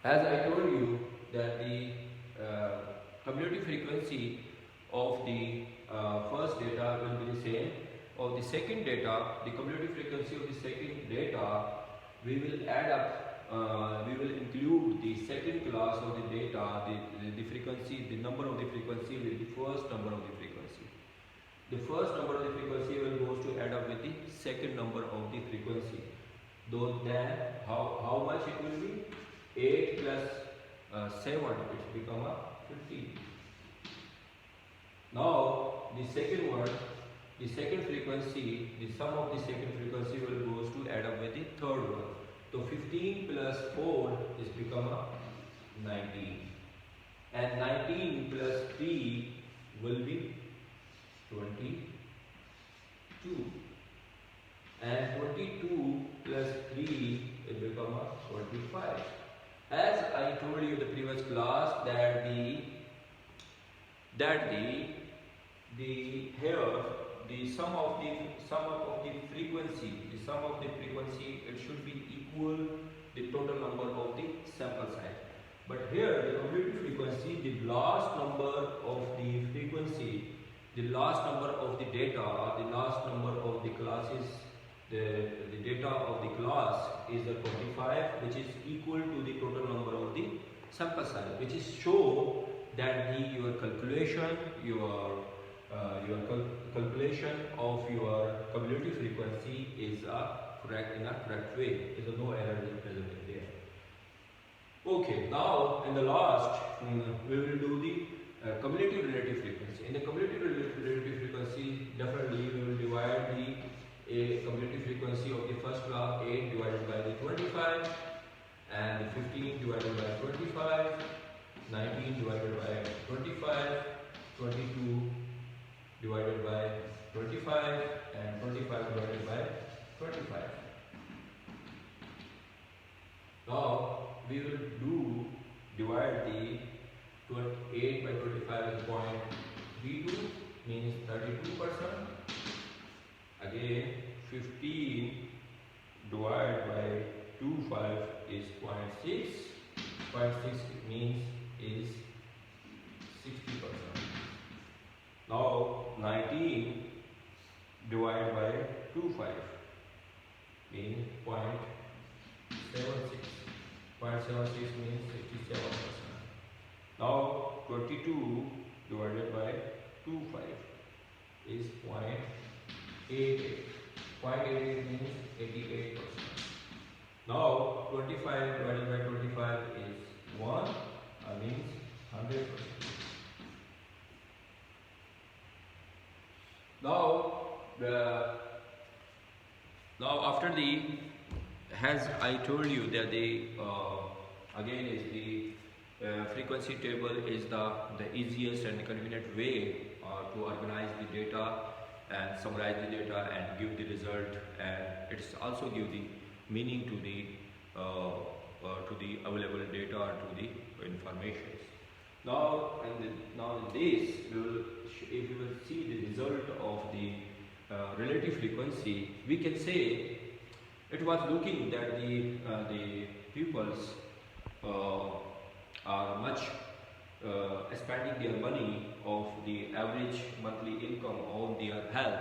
As I told you that the cumulative frequency of the first data will be the same. Of the second data, the cumulative frequency of the second data, we will add up, we will include the second class of the data, the frequency, the number of the frequency with the first number of the frequency. The first number of the frequency will goes to add up with the second number of the frequency. Though then how much it will be? 8 plus 7, it become a 15. Now the second one, the second frequency, the sum of the second frequency will goes to add up with the third one. So 15 plus 4 is become a 19, and 19 plus 3 will be 22, and 22 plus 3 will become a 25. As I told you in the previous class that the sum of the frequency, it should be equal the total number of the sample size. But here the cumulative frequency, the last number of the frequency, the last number of the data, or the last number of the classes, the data of the class is a 25, which is equal to the total number of the sample size, which is show that your calculation, calculation of your cumulative frequency is correct in a correct way. There is no error is present in there. Okay, now in the last we will do the cumulative relative frequency. In the cumulative relative frequency, definitely we will divide the cumulative frequency of the first class 8 divided by the 25, and the 15 divided by 25, 19 divided by 25, 22 divided by 25, and 25 divided by 25. Now we will divide the 8 by 25 is 0.32, means 32%. Again 15 divided by 25 is 0.6. 0.6 means is 60%. Now 19 divided by 25 means 0.76. 0.76 means 67%. Now 22 divided by 25 is 0.88. 0.88 means 88%. Now 25 divided by 25 is 1, means 100%. Now after as I told you that again is the frequency table is the easiest and convenient way to organize the data and summarize the data and give the result, and it's also give the meaning to the available data or to the information. Now in this, if you will see the result of the relative frequency, we can say it was looking that the pupils are much spending their money of the average monthly income on their health,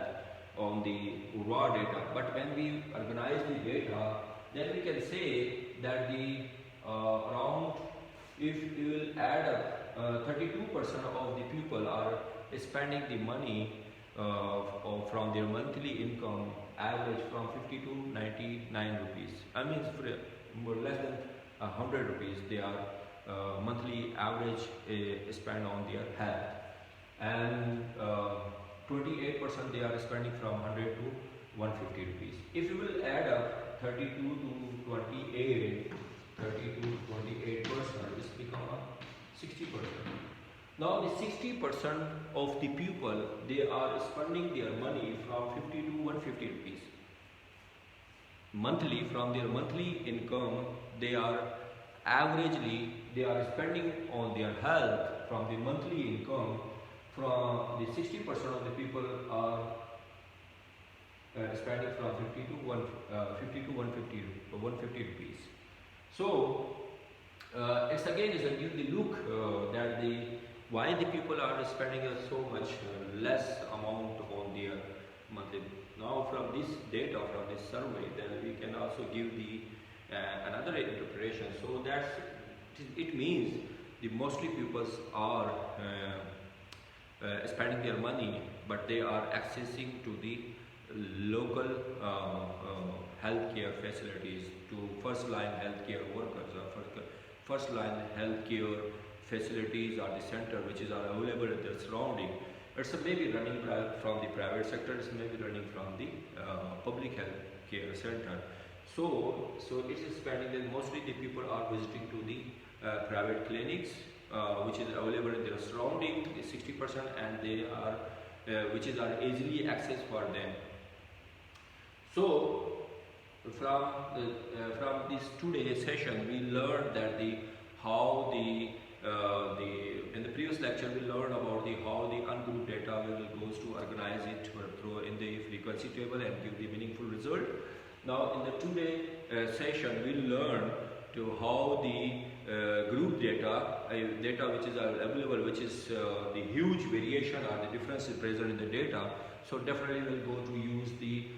on the raw data. But when we organize the data, then we can say that the around, if we will add up 32% of the people are spending the money from their monthly income average from 50 to 99 rupees. I mean more less than 100 rupees they are monthly average spend on their health, and 28% they are spending from 100 to 150 rupees. If you will add up 32 to 28, 30 to 28%, it's become 60%. Now the 60% of the people, they are spending their money from 50 to 150 rupees. Monthly, from their monthly income, they are spending on their health from the monthly income. From the 60% of the people are spending from 50 to 150 rupees. So it's again is a give the look that the why the people are spending so much less amount on their monthly. Now from this data, from this survey, then we can also give the another interpretation. So that's it means the mostly people are spending their money, but they are accessing to the local healthcare facilities, to first line healthcare workers or first line healthcare facilities or the center which is are available in their surrounding. It's maybe running from the private sector, it's maybe running from the public health care center. So it is spending that mostly the people are visiting to the private clinics which is available in their surrounding, the 60%, and they are which is are easily accessed for them. So from this two-day session, we learned that how in the previous lecture we learned about how the ungrouped data will goes to organize it through in the frequency table and give the meaningful result. Now in the two-day session, we learned to how the group data which is available, which is the huge variation or the differences present in the data. So definitely we'll go to use the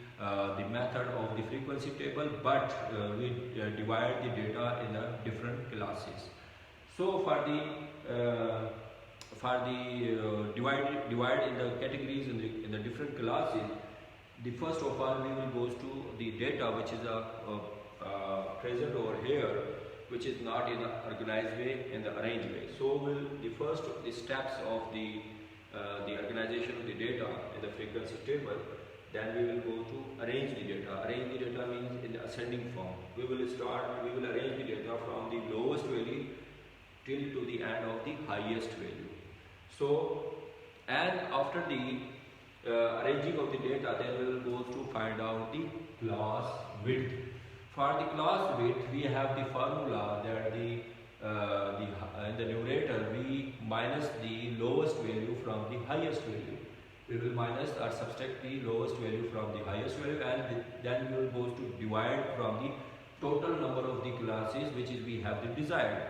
method of the frequency table, but we divide the data in the different classes. So for the divide in the categories in the different classes, the first of all we will goes to the data which is present over here, which is not in the organized way, in the arranged way. So the first of the steps of the organization of the data in the frequency table, then we will go to arrange the data. Arrange the data means in the ascending form. We will arrange the data from the lowest value till to the end of the highest value. So, and after the arranging of the data, then we will go to find out the class width. For the class width, we have the formula that in the numerator we minus the lowest value from the highest value. We will minus or subtract the lowest value from the highest value, and then we will go to divide from the total number of the classes which is we have the desired,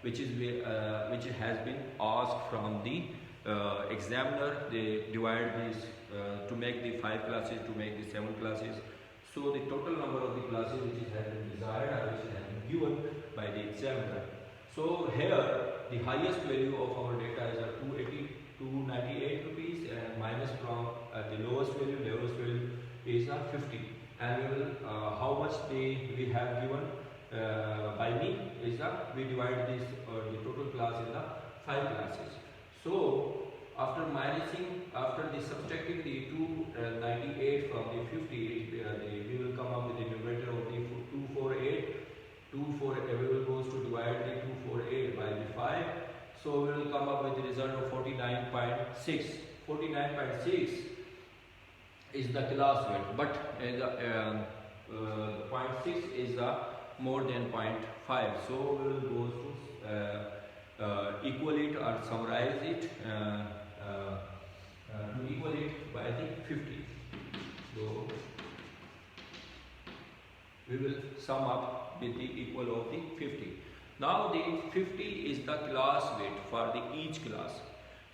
which has been asked from the examiner. They divide this to make the 5 classes, to make the 7 classes. So the total number of the classes which has been desired or which has been given by the examiner. So here the highest value of our data is 298 rupees, and minus from the lowest value is 50. And we will how much we have given by me is we divide this the total class in the 5 classes. So after subtracting the 298 from the 50, we will come up with the numerator of the 248. We will go to divide the 248 by the 5. So we will come up with the result of 49.6. 49.6 is the class width, but the 0.6 is more than 0.5. So we will go to equal it or summarize it to equal it by the 50. So we will sum up with the equal of the 50. Now the 50 is the class width for each class.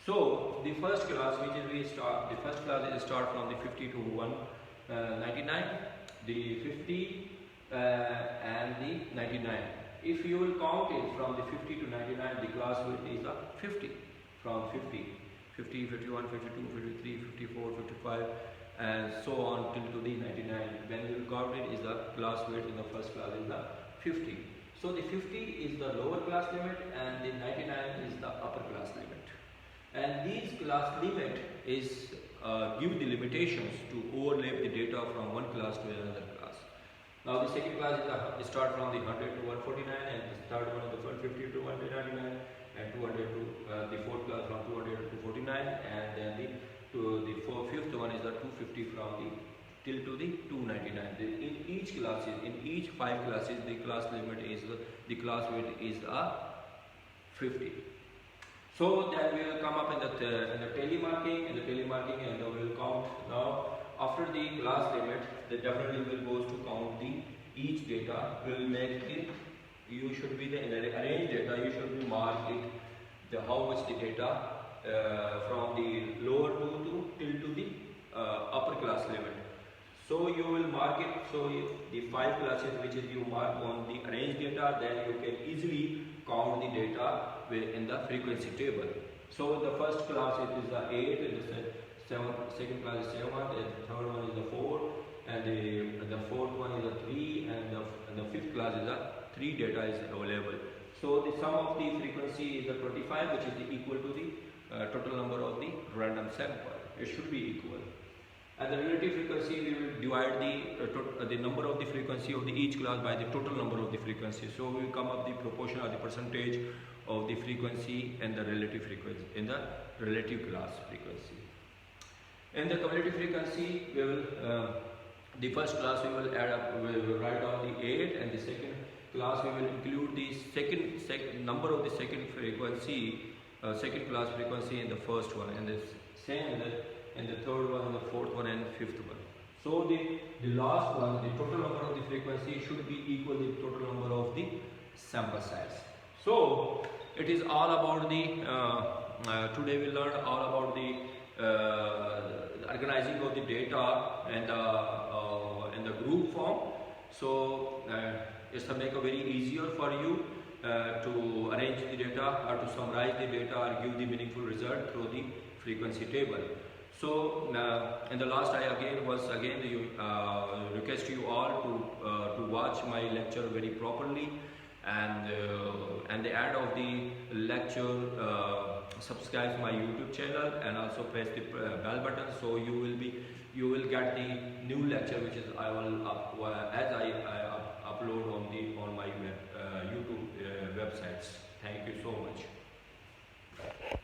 So the first class which is the first class is start from the 50 to 199, the 50 and the 99. If you will count it from the 50 to 99, the class width is 50. From 50, 51, 52, 53, 54, 55, and so on till to the 99. When you will count it, is the class width in the first class is the 50. So the 50 is the lower class limit and the 99 is the upper class limit. And these class limit is give the limitations to overlap the data from one class to another class. Now the second class is start from the 100 to 149, and the third one is the 150 to 199, and 200 to the fourth class from 200 to 49, and then the fifth one is the 250 from the till to the 299. In each classes, in each 5 classes, the class limit is the class width is 50. So then we will come up in the telemarking, and we will count. Now after the class limit, the definitely will goes to count the each data. We will make the you should be in the arranged data, you should be mark it how much the data from the lower to till to the upper class level. So you will mark it, so the 5 classes which is you mark on the arranged data, then you can easily count the data in the frequency table. So the first class it is the 8, and the second class is 7, and the third one is the 4, and the fourth one is a 3, and the fifth class is a 3 data is available. So the sum of the frequency is the 25, which is equal to the total number of the random sample. It should be equal. And the relative frequency, we will divide the number of the frequency of the each class by the total number of the frequency. So we will come up the proportion or the percentage of the frequency and the relative frequency in the relative class frequency. In the cumulative frequency, we will the first class we will add up, we will write down the 8, and the second class we will include the second number of the second frequency, second class frequency in the first one, and the same in the third one, the fourth one, and fifth one. So the last one, the total number of the frequency should be equal to the total number of the sample size. So it is all about the today we learned all about the organizing of the data and the group form. So it's to make it very easier for you to arrange the data or to summarize the data or give the meaningful result through the frequency table. So in the last I request you all to watch my lecture very properly, and at the end of the lecture subscribe to my YouTube channel and also press the bell button, so you will get the new lecture which is I will upload on my YouTube websites. Thank you so much.